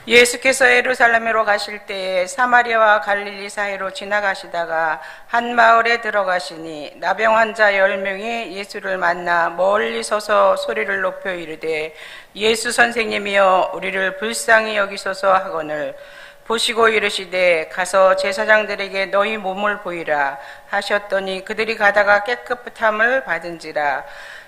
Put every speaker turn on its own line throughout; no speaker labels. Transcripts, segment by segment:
예수께서 예루살렘으로 가실 때에 사마리아와 갈릴리 사이로 지나가시다가 한 마을에 들어가시니 나병 환자 10명이 예수를 만나 멀리 서서 소리를 높여 이르되 예수 선생님이여 우리를 불쌍히 여기소서 하거늘 보시고 이르시되 가서 제사장들에게 너희 몸을 보이라 하셨더니 그들이 가다가 깨끗함을 받은지라.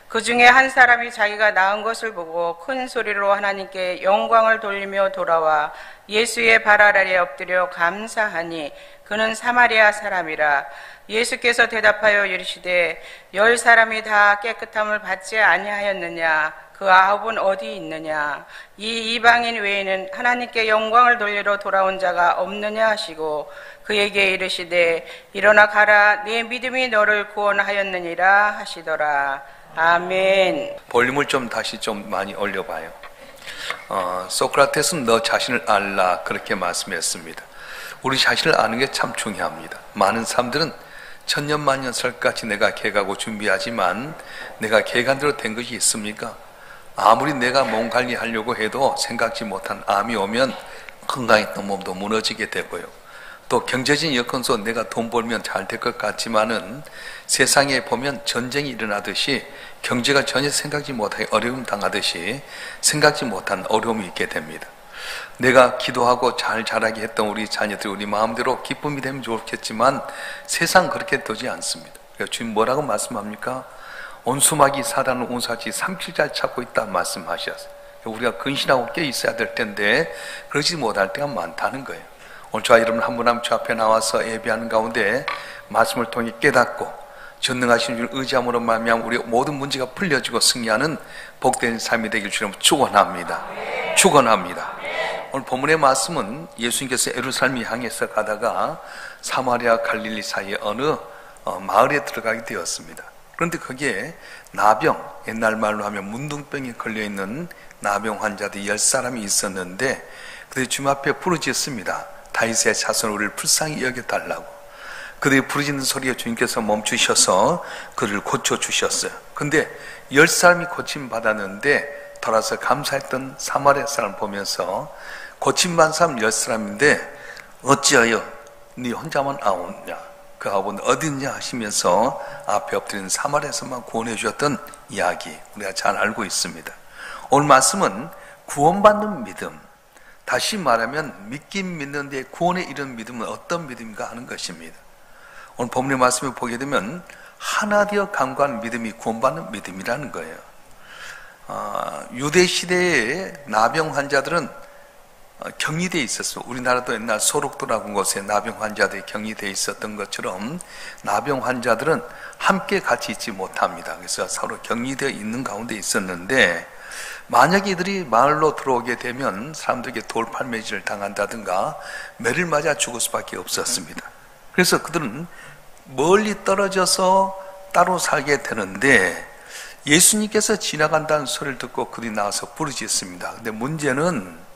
그 중에 한 사람이 자기가 나은 것을 보고 큰 소리로 하나님께 영광을 돌리며 돌아와 예수의 발 아래에 엎드려 감사하니 그는 사마리아 사람이라. 예수께서 대답하여 이르시되 10사람이 다 깨끗함을 받지 아니하였느냐? 그 9은 어디 있느냐? 이 이방인 외에는 하나님께 영광을 돌리러 돌아온 자가 없느냐 하시고 그에게 이르시되 일어나 가라 네 믿음이 너를 구원하였느니라 하시더라. 아멘.
볼륨을 좀 다시 좀 많이 올려봐요. 소크라테스는 너 자신을 알라 그렇게 말씀했습니다. 우리 자신을 아는 게 참 중요합니다. 많은 사람들은 천년만년설까지 내가 계획하고 준비하지만 내가 계획한 대로 된 것이 있습니까? 아무리 내가 몸 관리하려고 해도 생각지 못한 암이 오면 건강했던 몸도 무너지게 되고요. 또 경제적인 여건 속 내가 돈 벌면 잘 될 것 같지만은 세상에 보면 전쟁이 일어나듯이 경제가 전혀 생각지 못하게 어려움 당하듯이 생각지 못한 어려움이 있게 됩니다. 내가 기도하고 잘 자라게 했던 우리 자녀들 우리 마음대로 기쁨이 되면 좋겠지만 세상 그렇게 되지 않습니다. 주님 뭐라고 말씀합니까? 온수막이 사다는 온사지 37잘 찾고 있다 말씀하셨어요. 우리가 근신하고 깨 있어야 될 텐데 그러지 못할 때가 많다는 거예요. 오늘 저와 여러분 한 분 한 분 저 앞에 나와서 예배하는 가운데 말씀을 통해 깨닫고 전능하신 줄 의지함으로 말미암아 우리 모든 문제가 풀려지고 승리하는 복된 삶이 되길 주님 축원합니다. 축원합니다. 오늘 본문의 말씀은 예수님께서 예루살렘 향해서 가다가 사마리아 갈릴리 사이에 어느 마을에 들어가게 되었습니다. 그런데 거기에 나병, 옛날 말로 하면 문둥병에 걸려있는 나병 환자들이 10사람이 있었는데 그들이 주님 앞에 부르짖습니다. 다윗의 자손 우리를 불쌍히 여겨달라고. 그들이 부르짖는 소리에 주님께서 멈추셔서 그들을 고쳐주셨어요. 근데 10사람이 고침받았는데 돌아서 감사했던 사마리아 사람을 보면서 고침받은 사람 10사람인데 어찌하여 네 혼자만 아오냐? 그 아버는 어딨냐 하시면서 앞에 엎드린 사마리아에서만 구원해 주셨던 이야기 우리가 잘 알고 있습니다. 오늘 말씀은 구원받는 믿음, 다시 말하면 믿긴 믿는데 구원에 이른 믿음은 어떤 믿음인가 하는 것입니다. 오늘 본문의 말씀을 보게 되면 하나 되어 간구하는 믿음이 구원받는 믿음이라는 거예요. 유대 시대의 나병 환자들은 격리되어 있었어요. 우리나라도 옛날 소록도라고 하는 곳에 나병 환자들이 격리되어 있었던 것처럼 나병 환자들은 함께 같이 있지 못합니다. 그래서 서로 격리되어 있는 가운데 있었는데 만약에 이들이 마을로 들어오게 되면 사람들에게 돌팔매질을 당한다든가 매를 맞아 죽을 수밖에 없었습니다. 그래서 그들은 멀리 떨어져서 따로 살게 되는데 예수님께서 지나간다는 소리를 듣고 그들이 나와서 부르짖습니다. 근데 문제는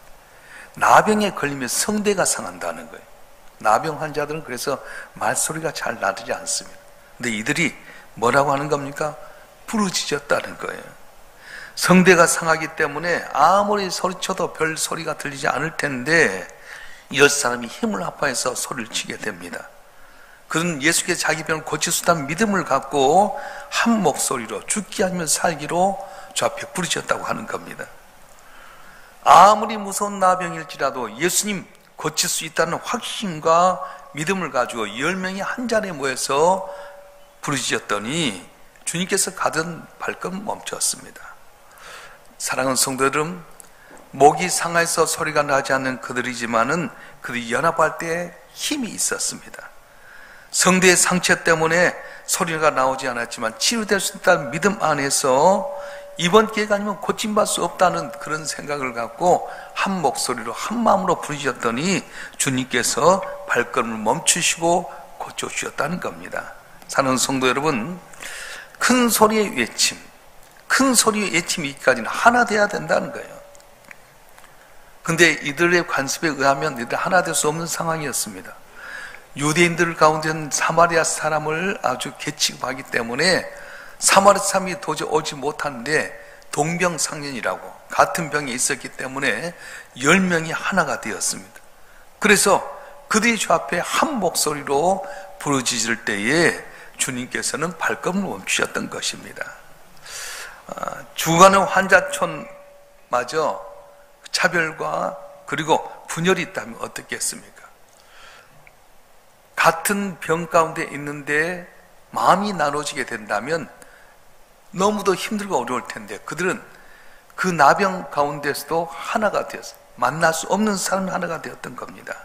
나병에 걸리면 성대가 상한다는 거예요. 나병 환자들은 그래서 말소리가 잘 나지 않습니다. 근데 이들이 뭐라고 하는 겁니까? 부르짖었다는 거예요. 성대가 상하기 때문에 아무리 소리쳐도 별 소리가 들리지 않을 텐데 10사람이 힘을 합하여서 소리를 치게 됩니다. 그는 예수께서 자기 병을 고칠 수 있다는 믿음을 갖고 한 목소리로 죽기 아니면 살기로 저 앞에 부르짖었다고 하는 겁니다. 아무리 무서운 나병일지라도 예수님 고칠 수 있다는 확신과 믿음을 가지고 10명이 한 자리에 모여서 부르짖었더니 주님께서 가던 발걸음 멈췄습니다. 사랑하는 성도 여러분, 목이 상해서 소리가 나지 않는 그들이지만은 그들이 연합할 때 힘이 있었습니다. 성대의 상처 때문에 소리가 나오지 않았지만 치유될 수 있다는 믿음 안에서 이번 기회가 아니면 고침받을 수 없다는 그런 생각을 갖고 한 목소리로 한 마음으로 부르짖었더니 주님께서 발걸음을 멈추시고 고쳐주셨다는 겁니다. 사랑하는 성도 여러분, 큰 소리의 외침, 큰 소리의 외침이 있기까지는 하나 돼야 된다는 거예요. 근데 이들의 관습에 의하면 이들 하나 될 수 없는 상황이었습니다. 유대인들 가운데는 사마리아 사람을 아주 개취급하기 때문에 사마리아 사람이 도저히 오지 못하는데 동병상련이라고 같은 병에 있었기 때문에 10명이 하나가 되었습니다. 그래서 그들이 주 앞에 한 목소리로 부르짖을 때에 주님께서는 발걸음을 멈추셨던 것입니다. 죽어가는 환자촌마저 차별과 그리고 분열이 있다면 어떻겠습니까? 같은 병 가운데 있는데 마음이 나눠지게 된다면 너무도 힘들고 어려울 텐데 그들은 그 나병 가운데서도 하나가 되어서 만날 수 없는 사람 하나가 되었던 겁니다.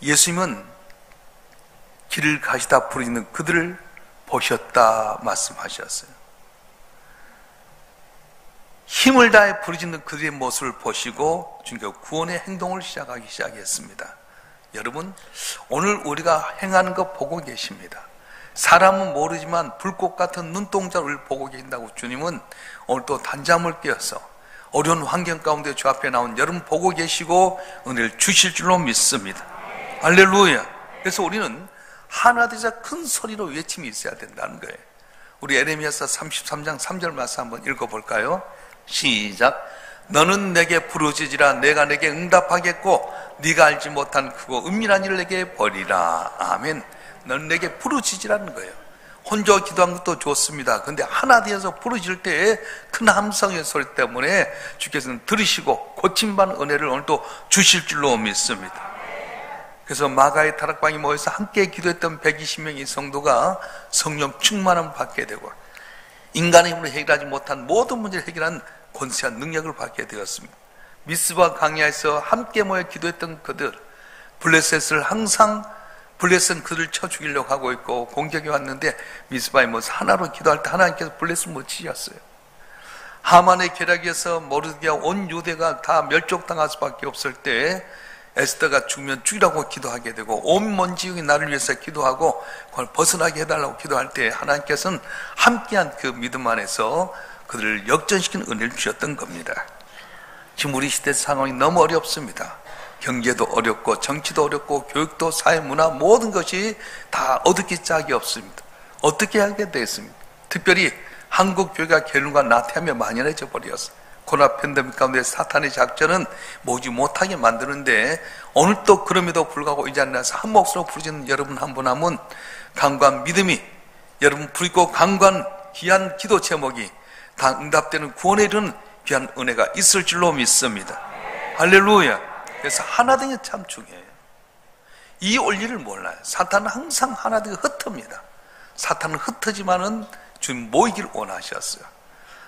예수님은 길을 가시다 부르짖는 그들을 보셨다 말씀하셨어요. 힘을 다해 부르짖는 그들의 모습을 보시고 주님께서 구원의 행동을 시작했습니다. 여러분, 오늘 우리가 행하는 거 보고 계십니다. 사람은 모르지만 불꽃 같은 눈동자를 보고 계신다고 주님은 오늘 또 단잠을 깨어서 어려운 환경 가운데 주 앞에 나온 여러분 보고 계시고 은혜를 주실 줄로 믿습니다. 할렐루야. 그래서 우리는 하나 되자 큰 소리로 외침이 있어야 된다는 거예요. 우리 에레미야서 33장 3절 말씀 한번 읽어볼까요? 시작. 너는 내게 부르짖으라. 내가 내게 응답하겠고 네가 알지 못한 크고 은밀한 일을 내게 버리라. 아멘. 너는 내게 부르짖으라는 거예요. 혼자 기도한 것도 좋습니다. 근데 하나 되어서 부르짖을 때에 큰 함성의 소리 때문에 주께서는 들으시고 고침받은 은혜를 오늘도 주실 줄로 믿습니다. 그래서 마가의 다락방에 모여서 함께 기도했던 120명의 성도가 성령 충만함을 받게 되고 인간의 힘으로 해결하지 못한 모든 문제를 해결한 권세한 능력을 받게 되었습니다. 미스바 강야에서 함께 모여 기도했던 그들, 블레셋을 항상 블레셋은 그들을 쳐 죽이려고 하고 있고 공격이 왔는데 미스바에 모여서 하나로 기도할 때 하나님께서 블레셋을 못 치셨어요. 하만의 계략에서 모르드게와 온 유대가 다 멸족당할 수밖에 없을 때 에스더가 죽으면 죽이라고 기도하게 되고 온 먼 지역이 나를 위해서 기도하고 그걸 벗어나게 해달라고 기도할 때 하나님께서는 함께한 그 믿음 안에서 그들을 역전시키는 은혜를 주셨던 겁니다. 지금 우리 시대 상황이 너무 어렵습니다. 경제도 어렵고 정치도 어렵고 교육도 사회 문화 모든 것이 다 어둡기 짝이 없습니다. 어떻게 하게 되겠습니까? 특별히 한국 교회가 게으름과 나태하며 만연해져 버렸어요. 코로나 팬데믹 가운데 사탄의 작전은 모지 못하게 만드는데 오늘 또 그럼에도 불구하고 이 자리에 나서 한 몫으로 부르짖는 여러분 한 분 한 분 강구한 믿음이 여러분 부르고 강구한 귀한 기도 제목이 다 응답되는 구원에 이르는 귀한 은혜가 있을 줄로 믿습니다. 할렐루야. 그래서 하나 되는 게 참 중요해요. 이 원리를 몰라요. 사탄은 항상 하나 되게 흩습니다. 사탄은 흩어지만은 주님 모이기를 원하셨어요.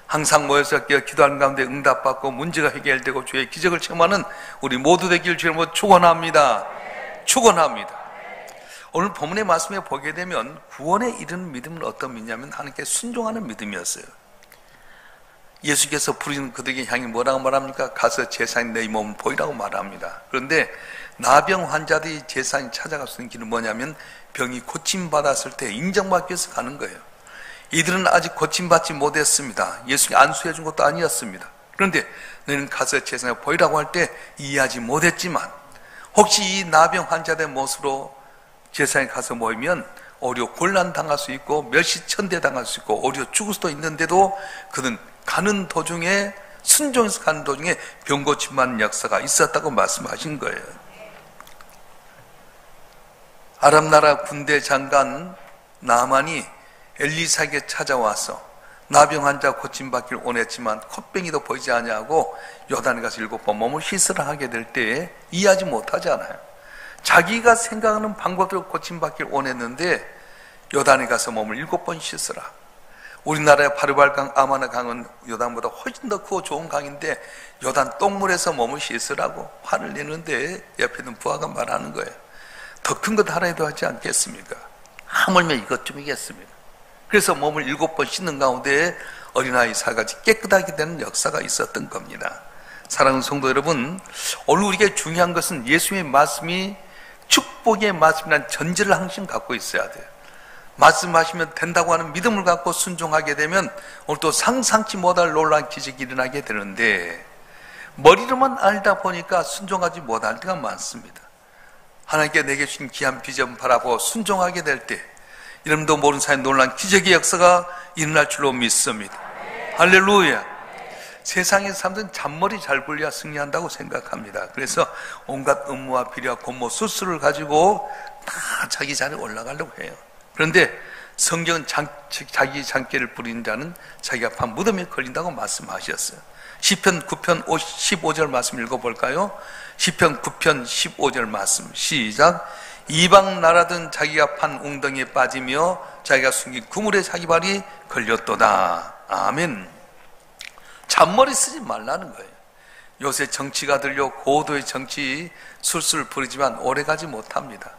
항상 모여서 기도하는 가운데 응답받고 문제가 해결되고 주의 기적을 체험하는 우리 모두 되길 주님으로 축원합니다. 축원합니다. 오늘 본문의 말씀에 보게 되면 구원에 이르는 믿음은 어떤 믿음이냐면 하나님께 순종하는 믿음이었어요. 예수께서 부르시는 그들에게 향해 뭐라고 말합니까? 가서 제사인 내 몸을 보이라고 말합니다. 그런데 나병 환자들이 제사인 찾아갈 수 있는 길은 뭐냐면 병이 고침받았을 때 인정받기 위해서 가는 거예요. 이들은 아직 고침받지 못했습니다. 예수님이 안수해 준 것도 아니었습니다. 그런데 너희는 가서 제사에 보이라고 할 때 이해하지 못했지만 혹시 이 나병 환자된 모습으로 제사에 가서 모이면 오히려 곤란 당할 수 있고 멸시천대 당할 수 있고 오히려 죽을 수도 있는데도 그는 가는 도중에 순종해서 가는 도중에 병 고침받는 역사가 있었다고 말씀하신 거예요. 아람 나라 군대 장관 나만이 엘리사에게 찾아와서 나병 환자 고침받기를 원했지만 콧병이도 보이지 아니하고 요단에 가서 7번 몸을 씻으라 하게 될 때에 이해하지 못하잖아요. 자기가 생각하는 방법대로 고침받기를 원했는데 요단에 가서 몸을 7번 씻으라. 우리나라의 바르발강 아마나 강은 요단보다 훨씬 더 크고 좋은 강인데 요단 똥물에서 몸을 씻으라고 화를 내는데 옆에 있는 부하가 말하는 거예요. 더 큰 것 하라 해도 하지 않겠습니까? 하물며 이것 좀이겠습니까? 그래서 몸을 7번 씻는 가운데 어린아이 살같이 깨끗하게 되는 역사가 있었던 겁니다. 사랑하는 성도 여러분, 오늘 우리에게 중요한 것은 예수님의 말씀이 축복의 말씀이라는 전제를 항상 갖고 있어야 돼요. 말씀하시면 된다고 하는 믿음을 갖고 순종하게 되면 오늘 또 상상치 못할 놀라운 기적이 일어나게 되는데 머리로만 알다 보니까 순종하지 못할 때가 많습니다. 하나님께 내게 주신 귀한 비전 바라보고 순종하게 될 때 이름도 모르는 사이에 놀라운 기적의 역사가 일어날 줄로 믿습니다. 할렐루야. 세상의 사람들은 잔머리 잘 굴려야 승리한다고 생각합니다. 그래서 온갖 업무와 비리와 권모 수수를 가지고 다 자기 자리에 올라가려고 해요. 그런데 성경은 자기 장깨를 부리는 자는 자기가 판 무덤에 걸린다고 말씀하셨어요. 시편 9편 15절 말씀 읽어볼까요? 시편 9편 15절 말씀 시작. 이방 나라든 자기가 판 웅덩이에 빠지며 자기가 숨긴 그물에 자기 발이 걸렸도다. 아멘. 잔머리 쓰지 말라는 거예요. 요새 정치가 들려 고도의 정치 술술 부리지만 오래가지 못합니다.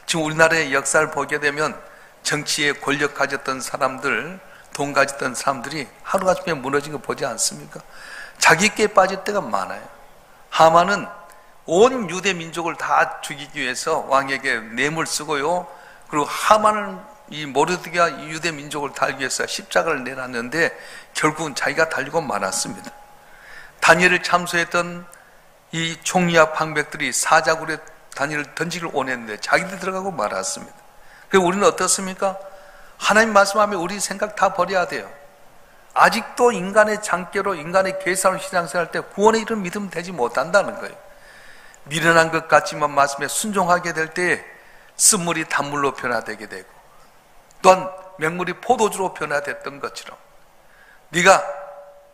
지금 우리나라의 역사를 보게 되면 정치에 권력 가졌던 사람들, 돈 가졌던 사람들이 하루아침에 무너진 거 보지 않습니까? 자기께 빠질 때가 많아요. 하만은 온 유대 민족을 다 죽이기 위해서 왕에게 뇌물 쓰고요. 그리고 하만은 이 모르드게가 유대 민족을 달기 위해서 십자가를 내놨는데 결국은 자기가 달리고 말았습니다. 다니엘을 참소했던 이 총리와 방백들이 사자굴에 다니엘을 던지기를 원했는데 자기들 들어가고 말았습니다. 그리고 우리는 어떻습니까? 하나님 말씀하면 우리 생각 다 버려야 돼요. 아직도 인간의 장깨로 인간의 계산으로 신앙생활할 때 구원에 이른 믿음 되지 못한다는 거예요. 미련한 것 같지만 말씀에 순종하게 될 때 쓴물이 단물로 변화되게 되고 또한 맹물이 포도주로 변화됐던 것처럼 네가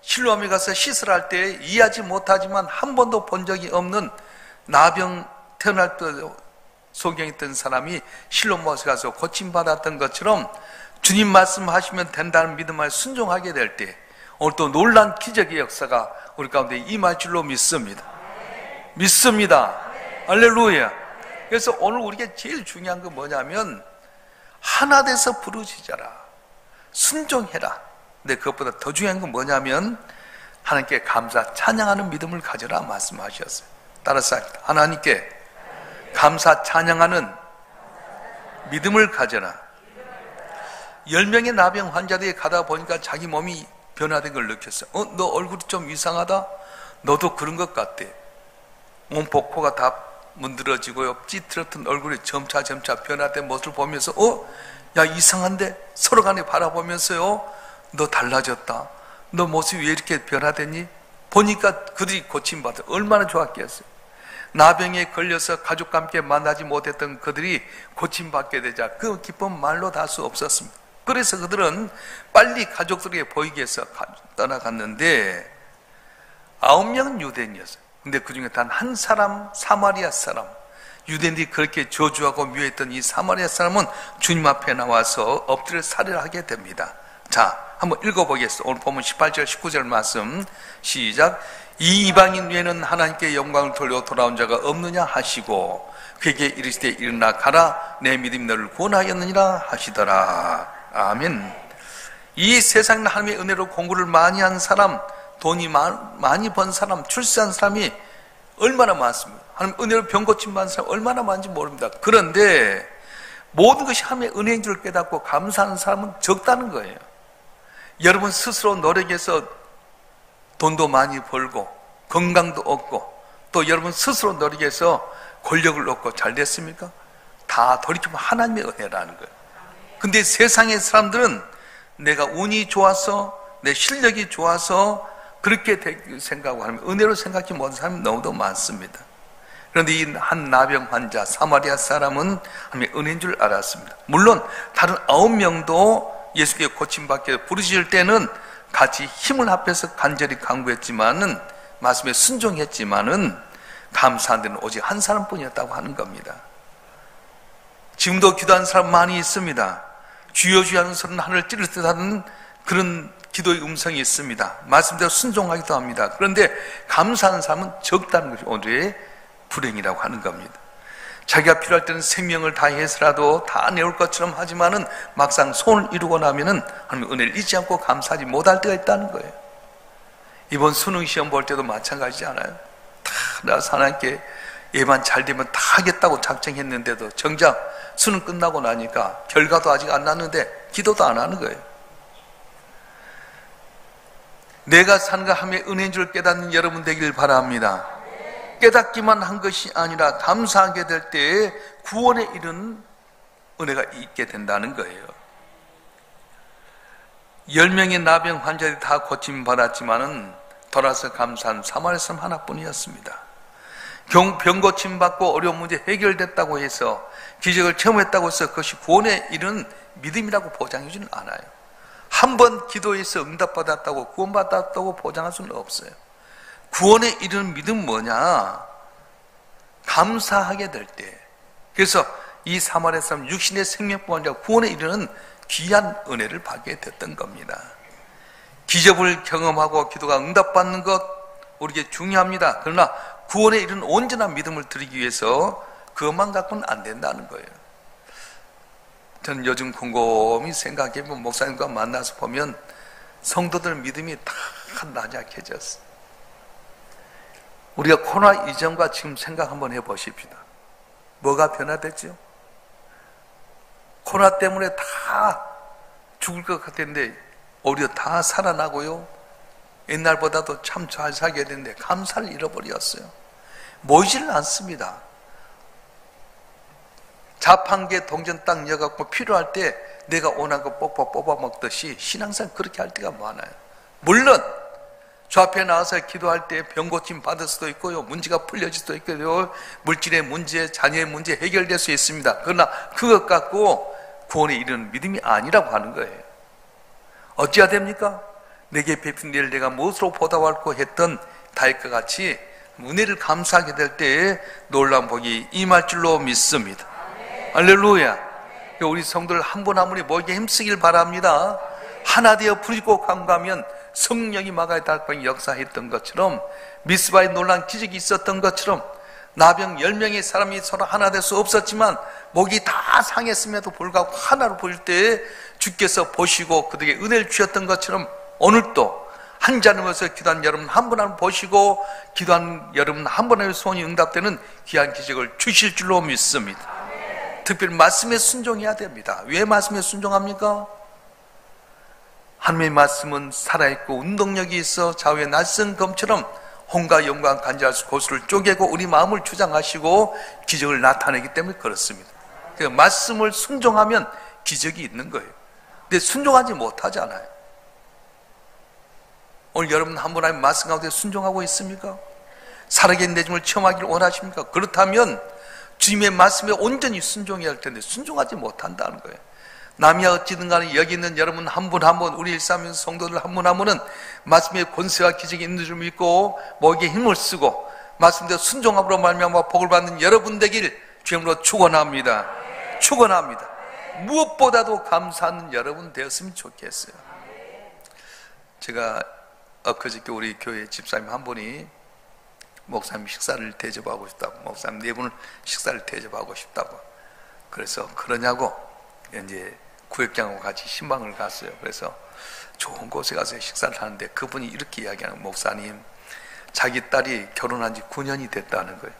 실로암에 가서 시설할 때 이해하지 못하지만 한 번도 본 적이 없는 나병 태어날 때 소경에 있던 사람이 실로암에 가서 고침받았던 것처럼 주님 말씀하시면 된다는 믿음을 순종하게 될 때 오늘 또 놀란 기적의 역사가 우리 가운데 임할 줄로 믿습니다. 믿습니다. 할렐루야. 그래서 오늘 우리가 제일 중요한 건 뭐냐면 하나 돼서 부르짖어라. 순종해라. 근데 그것보다 더 중요한 건 뭐냐면 하나님께 감사 찬양하는 믿음을 가져라 말씀하셨어요. 따라서 하나님께 감사 찬양하는 믿음을 가져라. 10명의 나병 환자들이 가다 보니까 자기 몸이 변화된 걸 느꼈어요. 너 얼굴이 좀 이상하다? 너도 그런 것 같대. 몸 복코가 다 문드러지고요. 찌트러튼 얼굴이 점차 변화된 모습을 보면서 야 이상한데? 서로 간에 바라보면서요. 너 달라졌다. 너 모습이 왜 이렇게 변화됐니? 보니까 그들이 고침받아 얼마나 좋았겠어요. 나병에 걸려서 가족과 함께 만나지 못했던 그들이 고침받게 되자 그 기쁨 말로 다 수 없었습니다. 그래서 그들은 빨리 가족들에게 보이기 위해서 떠나갔는데 9명은 유대인이었어요. 근데 그 중에 단 한 사람, 사마리아 사람, 유대인들이 그렇게 저주하고 미워했던 이 사마리아 사람은 주님 앞에 나와서 엎드려 살해를 하게 됩니다. 자, 한번 읽어보겠습니다. 오늘 보면 18절, 19절 말씀 시작. 이 이방인 외에는 하나님께 영광을 돌려 돌아온 자가 없느냐 하시고 그에게 이르시되 일어나 가라 내 믿음이 너를 구원하였느니라 하시더라. 아멘. 이 세상에 하나님의 은혜로 공부를 많이 한 사람, 돈이 많이 번 사람, 출세한 사람이 얼마나 많습니까? 하나님 은혜로 병 고침 받은 사람 얼마나 많은지 모릅니다. 그런데 모든 것이 하나님의 은혜인 줄 깨닫고 감사하는 사람은 적다는 거예요. 여러분 스스로 노력해서 돈도 많이 벌고 건강도 얻고 또 여러분 스스로 노력해서 권력을 얻고 잘 됐습니까? 다 돌이키면 하나님의 은혜라는 거예요. 근데 세상의 사람들은 내가 운이 좋아서 내 실력이 좋아서 그렇게 생각하고 하면 은혜로 생각하지 못하는 사람이 너무도 많습니다. 그런데 이 한 나병 환자 사마리아 사람은 하나님의 은혜인 줄 알았습니다. 물론 다른 9명도 예수께 고침받게 부르실 때는 같이 힘을 합해서 간절히 간구했지만은 말씀에 순종했지만은 감사한 데는 오직 한 사람뿐이었다고 하는 겁니다. 지금도 기도하는 사람 많이 있습니다. 주여 주여 하는 소리는 하늘을 찌를 듯 하는 그런 기도의 음성이 있습니다. 말씀대로 순종하기도 합니다. 그런데 감사하는 사람은 적다는 것이 오늘의 불행이라고 하는 겁니다. 자기가 필요할 때는 생명을 다해서라도 다 내올 것처럼 하지만은 막상 소원을 이루고 나면은 하나님의 은혜를 잊지 않고 감사하지 못할 때가 있다는 거예요. 이번 수능 시험 볼 때도 마찬가지지 않아요? 다 나서 하나님께 얘만 잘 되면 다 하겠다고 작정했는데도 정작 수능 끝나고 나니까 결과도 아직 안 났는데 기도도 안 하는 거예요. 내가 산가 함의 은혜인 줄 깨닫는 여러분 되길 바랍니다. 깨닫기만 한 것이 아니라 감사하게 될 때에 구원에 이른 은혜가 있게 된다는 거예요. 10명의 나병 환자들이 다 고침받았지만은 돌아서 감사한 사마리아 사람 하나뿐이었습니다. 병 고침받고 어려운 문제 해결됐다고 해서 기적을 체험했다고 해서 그것이 구원에 이르는 믿음이라고 보장해주는 않아요. 한 번 기도해서 응답받았다고 구원받았다고 보장할 수는 없어요. 구원에 이르는 믿음은 뭐냐? 감사하게 될 때. 그래서 이 사마리아 사람 육신의 생명뿐만 아니라 구원에 이르는 귀한 은혜를 받게 됐던 겁니다. 기적을 경험하고 기도가 응답받는 것 우리에게 중요합니다. 그러나 구원에 이르는 온전한 믿음을 드리기 위해서 그것만 갖고는 안 된다는 거예요. 저는 요즘 곰곰이 생각해보면 목사님과 만나서 보면 성도들 믿음이 다 나약해졌어요. 우리가 코로나 이전과 지금 생각 한번 해보십시다. 뭐가 변화됐죠? 코로나 때문에 다 죽을 것 같았는데 오히려 다 살아나고요. 옛날보다도 참 잘 살게 됐는데 감사를 잃어버렸어요. 모이지를 않습니다. 자판기에 동전 딱 넣어갖고 필요할 때 내가 원한 거 뽑아 먹듯이 신앙생활 그렇게 할 때가 많아요. 물론 저 앞에 나와서 기도할 때 병고침 받을 수도 있고요. 문제가 풀려질 수도 있고요. 물질의 문제, 자녀의 문제 해결될 수 있습니다. 그러나 그것 갖고 구원에 이르는 믿음이 아니라고 하는 거예요. 어찌해야 됩니까? 내게 베푼 일을 내가 무엇으로 보답할고 했던 다윗과 같이 은혜를 감사하게 될 때에 놀라운 복이 임할 줄로 믿습니다. 할렐루야. 우리 성도들 한 분 한 분이 모이게 힘쓰길 바랍니다. 하나 되어 부르짖고 간구하면 성령이 마가의 달방에 역사했던 것처럼 미스바의 놀라운 기적이 있었던 것처럼 나병 10명의 사람이 서로 하나 될 수 없었지만 목이 다 상했음에도 불구하고 하나로 보일 때 주께서 보시고 그들에게 은혜를 주셨던 것처럼 오늘도 한 자리에서 기도한 여러분 한 분 한 분 보시고 기도한 여러분 한 분의 소원이 응답되는 귀한 기적을 주실 줄로 믿습니다. 특별히 말씀에 순종해야 됩니다. 왜 말씀에 순종합니까? 하나님의 말씀은 살아있고 운동력이 있어 좌우의 낯선 검처럼 홍과 영광 간절할 수 고수를 쪼개고 우리 마음을 주장하시고 기적을 나타내기 때문에 그렇습니다. 그러니까 말씀을 순종하면 기적이 있는 거예요. 근데 순종하지 못하잖아요. 오늘 여러분 한 분 한 분 말씀 가운데 순종하고 있습니까? 살아계신 내 주님을 체험하기를 원하십니까? 그렇다면 주님의 말씀에 온전히 순종해야 할 텐데 순종하지 못한다는 거예요. 남이야 어찌든 간에 여기 있는 여러분 한 분 한 분 우리 일삼인 성도들 한 분 한 분은 말씀의 권세와 기적이 있는 줄 믿고 목에 힘을 쓰고 말씀대로 순종함으로 말미암아 복을 받는 여러분 되길 주님으로 축원합니다. 축원합니다. 무엇보다도 감사하는 여러분 되었으면 좋겠어요. 제가 엊그저께 우리 교회 집사님 한 분이 목사님 식사를 대접하고 싶다고, 목사님 네 분을 식사를 대접하고 싶다고, 그래서 그러냐고 이제 구역장하고 같이 신방을 갔어요. 그래서 좋은 곳에 가서 식사를 하는데 그분이 이렇게 이야기하는, 목사님 자기 딸이 결혼한 지 9년이 됐다는 거예요.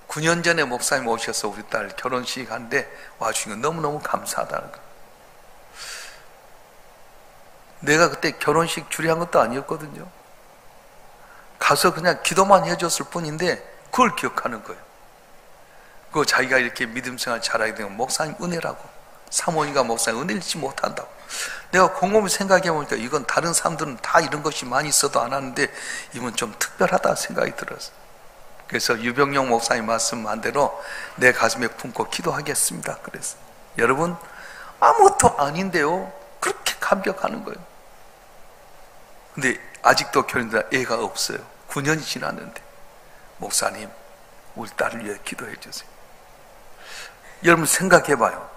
9년 전에 목사님 오셔서 우리 딸 결혼식 하는데 와주신 건 너무너무 감사하다는 거예요. 내가 그때 결혼식 주례한 것도 아니었거든요. 가서 그냥 기도만 해줬을 뿐인데 그걸 기억하는 거예요. 그 자기가 이렇게 믿음생활 잘하게 되면 목사님 은혜라고, 사모님과 목사님 은혜 잃지 못한다고. 내가 곰곰이 생각해 보니까 이건 다른 사람들은 다 이런 것이 많이 있어도 안 하는데 이건 좀 특별하다 생각이 들었어요. 그래서 유병용 목사님 말씀한 대로 내 가슴에 품고 기도하겠습니다. 그래서 여러분 아무것도 아닌데요 그렇게 감격하는 거예요. 근데 아직도 결혼자 애가 없어요. 9년이 지났는데 목사님 우리 딸을 위해 기도해 주세요. 여러분 생각해봐요.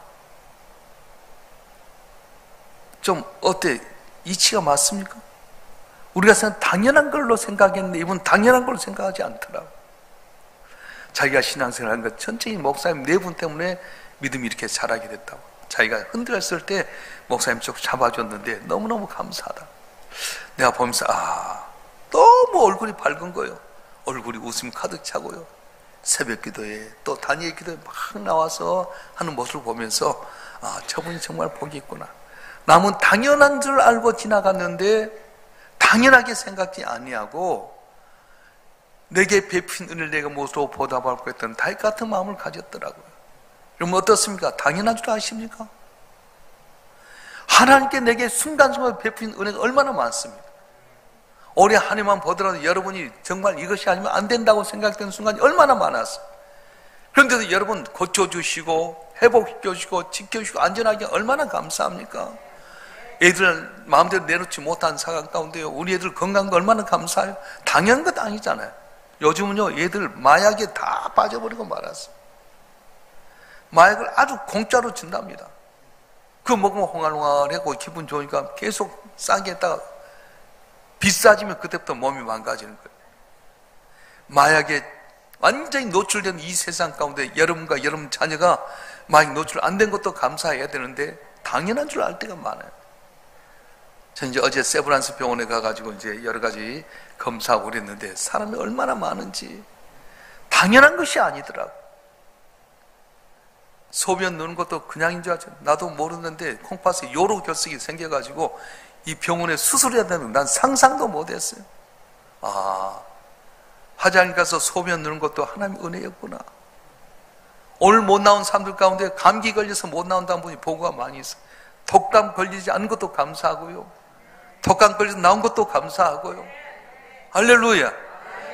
좀 어때? 이치가 맞습니까? 우리가 생각 당연한 걸로 생각했는데 이분 당연한 걸로 생각하지 않더라고. 자기가 신앙생활 하는 것 전체인 목사님 네 분 때문에 믿음이 이렇게 자라게 됐다고. 자기가 흔들었을 때 목사님 쪽 잡아줬는데 너무너무 감사하다. 내가 보면서 너무 얼굴이 밝은 거예요. 얼굴이 웃음이 가득 차고요. 새벽 기도에 또 다니엘 기도에 막 나와서 하는 모습을 보면서 저분이 정말 복이 있구나. 남은 당연한 줄 알고 지나갔는데 당연하게 생각지 아니하고 내게 베푼 은혜를 내가 무엇으로 보답하고 했던 다윗 같은 마음을 가졌더라고요. 그럼 어떻습니까? 당연한 줄 아십니까? 하나님께 내게 순간순간 베푸신 은혜가 얼마나 많습니다. 올해 한 해만 보더라도 여러분이 정말 이것이 아니면 안 된다고 생각되는 순간이 얼마나 많았어요. 그런데도 여러분 고쳐주시고 회복시켜주시고 지켜주시고 안전하게 얼마나 감사합니까? 애들 마음대로 내놓지 못한 상황 가운데요, 우리 애들 건강한 거 얼마나 감사해요. 당연한 것 아니잖아요. 요즘은요 애들 마약에 다 빠져버리고 말았어요. 마약을 아주 공짜로 준답니다. 그거 먹으면 홍알홍알하고 기분 좋으니까 계속 싸게 했다가 비싸지면 그때부터 몸이 망가지는 거예요. 마약에 완전히 노출된 이 세상 가운데 여러분과 여러분 자녀가 마약 노출 안 된 것도 감사해야 되는데 당연한 줄 알 때가 많아요. 전 이제 어제 세브란스 병원에 가가지고 이제 여러 가지 검사하고 그랬는데 사람이 얼마나 많은지 당연한 것이 아니더라고. 소변 넣는 것도 그냥인 줄 알죠. 나도 모르는데 콩팥에 요로 결석이 생겨가지고 이 병원에 수술해야 되는 난 상상도 못했어요. 아, 화장실 가서 소변 넣는 것도 하나님의 은혜였구나. 오늘 못 나온 사람들 가운데 감기 걸려서 못 나온다는 분이 보고가 많이 있어요. 독감 걸리지 않은 것도 감사하고요, 독감 걸려서 나온 것도 감사하고요. 할렐루야.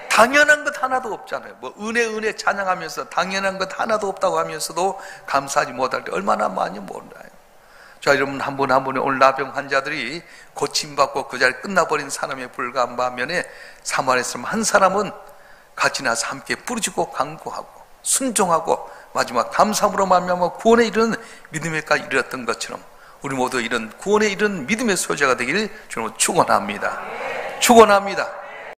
당연한 것 하나도 없잖아요. 뭐 은혜 찬양하면서 당연한 것 하나도 없다고 하면서도 감사하지 못할 때 얼마나 많이 몰라요. 자, 여러분 한 분 한 분의 오늘 나병 환자들이 고침받고 그 자리에 끝나버린 사람에 불과한 반면에 사마리아 사람 한 사람은 같이 나서 함께 부르짖고 간구하고 순종하고 마지막 감사함으로 말미암아 구원에 이르는 믿음에까지 이르렀던 것처럼 우리 모두 이런 구원에 이르는 믿음의 소유자가 되기를 주님으로 축원합니다. 축원합니다.